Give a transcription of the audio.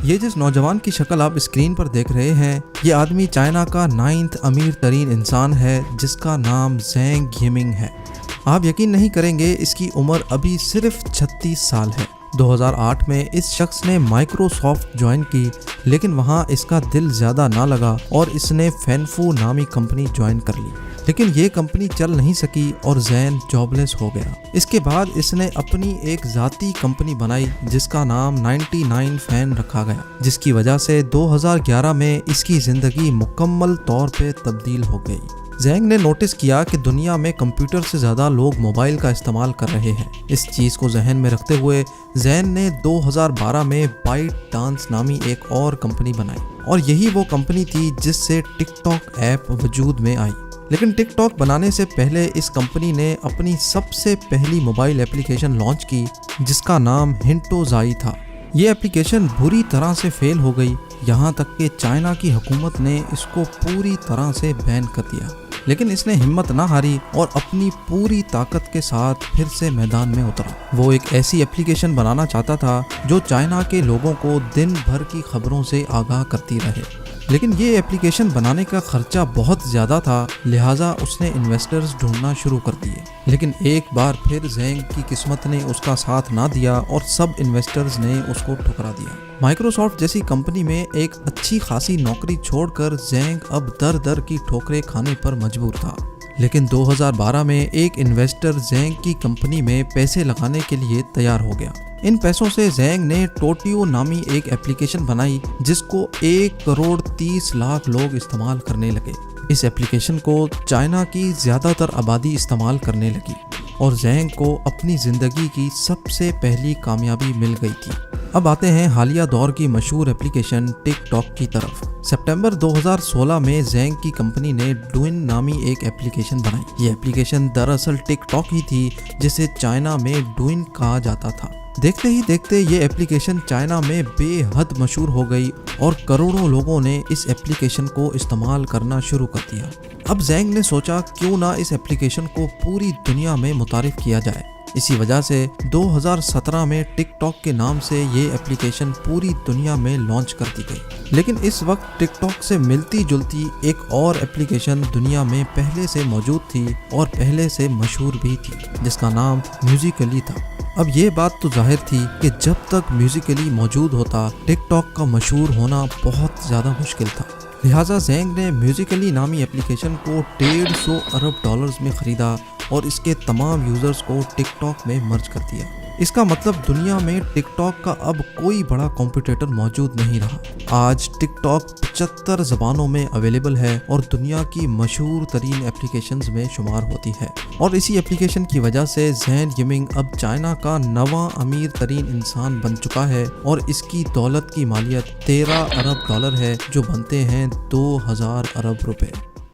یہ جس نوجوان کی شکل آپ اسکرین پر دیکھ رہے ہیں، یہ آدمی چائنا کا 9واں امیر ترین انسان ہے جس کا نام زینگ یمنگ ہے۔ آپ یقین نہیں کریں گے، اس کی عمر ابھی صرف 36 سال ہے۔ 2008 میں اس شخص نے مائکروسافٹ جوائن کی، لیکن وہاں اس کا دل زیادہ نہ لگا اور اس نے فینفو نامی کمپنی جوائن کر لی، لیکن یہ کمپنی چل نہیں سکی اور زین جاب لیس ہو گیا۔ اس کے بعد اس نے اپنی ایک ذاتی کمپنی بنائی جس کا نام 99 فین رکھا گیا، جس کی وجہ سے 2011 میں اس کی زندگی مکمل طور پہ تبدیل ہو گئی۔ زینگ نے نوٹس کیا کہ دنیا میں کمپیوٹر سے زیادہ لوگ موبائل کا استعمال کر رہے ہیں۔ اس چیز کو ذہن میں رکھتے ہوئے زین نے 2012 میں بائٹ ڈانس نامی ایک اور کمپنی بنائی، اور یہی وہ کمپنی تھی جس سے ٹک ٹاک ایپ وجود میں آئی۔ لیکن ٹک ٹاک بنانے سے پہلے اس کمپنی نے اپنی سب سے پہلی موبائل اپلیکیشن لانچ کی جس کا نام ہنٹو زائی تھا۔ یہ اپلیکیشن بری طرح سے فیل ہو گئی، یہاں تک کہ چائنا کی حکومت نے اس کو پوری طرح سے بین کر دیا، لیکن اس نے ہمت نہ ہاری اور اپنی پوری طاقت کے ساتھ پھر سے میدان میں اترا۔ وہ ایک ایسی اپلیکیشن بنانا چاہتا تھا جو چائنا کے لوگوں کو دن بھر کی خبروں سے آگاہ کرتی رہے، لیکن یہ اپلیکیشن بنانے کا خرچہ بہت زیادہ تھا، لہٰذا اس نے انویسٹرز ڈھونڈنا شروع کر دیے۔ لیکن ایک بار پھر زینگ کی قسمت نے اس کا ساتھ نہ دیا اور سب انویسٹرز نے اس کو ٹھکرا دیا۔ مائکروسافٹ جیسی کمپنی میں ایک اچھی خاصی نوکری چھوڑ کر زینگ اب در در کی ٹھوکریں کھانے پر مجبور تھا۔ لیکن 2012 میں ایک انویسٹر زینگ کی کمپنی میں پیسے لگانے کے لیے تیار ہو گیا۔ ان پیسوں سے زینگ نے ٹوٹیو نامی ایک اپلیکیشن بنائی جس کو 1,30,00,000 لوگ استعمال کرنے لگے۔ اس اپلیکیشن کو چائنا کی زیادہ تر آبادی استعمال کرنے لگی اور زینگ کو اپنی زندگی کی سب سے پہلی کامیابی مل گئی تھی۔ اب آتے ہیں حالیہ دور کی مشہور اپلیکیشن ٹک ٹاک کی طرف۔ سپٹمبر 2016 میں زینگ کی کمپنی نے ڈوئن نامی ایک اپلیکیشن بنائی۔ یہ اپلیکیشن دراصل ٹک ٹاک ہی تھی جسے چائنا میں ڈوئن کہا جاتا تھا۔ دیکھتے ہی دیکھتے یہ اپلیکیشن چائنا میں بے حد مشہور ہو گئی اور کروڑوں لوگوں نے اس اپلیکیشن کو استعمال کرنا شروع کر دیا۔ اب زینگ نے سوچا کیوں نہ اس اپلیکیشن کو پوری دنیا میں متعارف کیا جائے۔ اسی وجہ سے 2017 میں ٹک ٹاک کے نام سے یہ اپلیکیشن پوری دنیا میں لانچ کر دی گئی۔ لیکن اس وقت ٹک ٹاک سے ملتی جلتی ایک اور اپلیکیشن دنیا میں پہلے سے موجود تھی اور پہلے سے مشہور بھی تھی جس کا نام میوزیکلی تھا۔ اب یہ بات تو ظاہر تھی کہ جب تک میوزیکلی موجود ہوتا ٹک ٹاک کا مشہور ہونا بہت زیادہ مشکل تھا، لہٰذا زینگ نے میوزیکلی نامی اپلیکیشن کو $150 ارب میں خریدا اور اس کے تمام یوزرز کو ٹک ٹاک میں مرج کر دیا۔ اس کا مطلب دنیا میں ٹک ٹاک کا اب کوئی بڑا کمپیٹیٹر موجود نہیں رہا۔ آج ٹک ٹاک 75 زبانوں میں اویلیبل ہے اور دنیا کی مشہور ترین اپلیکیشنز میں شمار ہوتی ہے، اور اسی اپلیکیشن کی وجہ سے زین یمنگ اب چائنا کا 9واں امیر ترین انسان بن چکا ہے اور اس کی دولت کی مالیت $13 ارب ہے، جو بنتے ہیں 2000 ارب روپے۔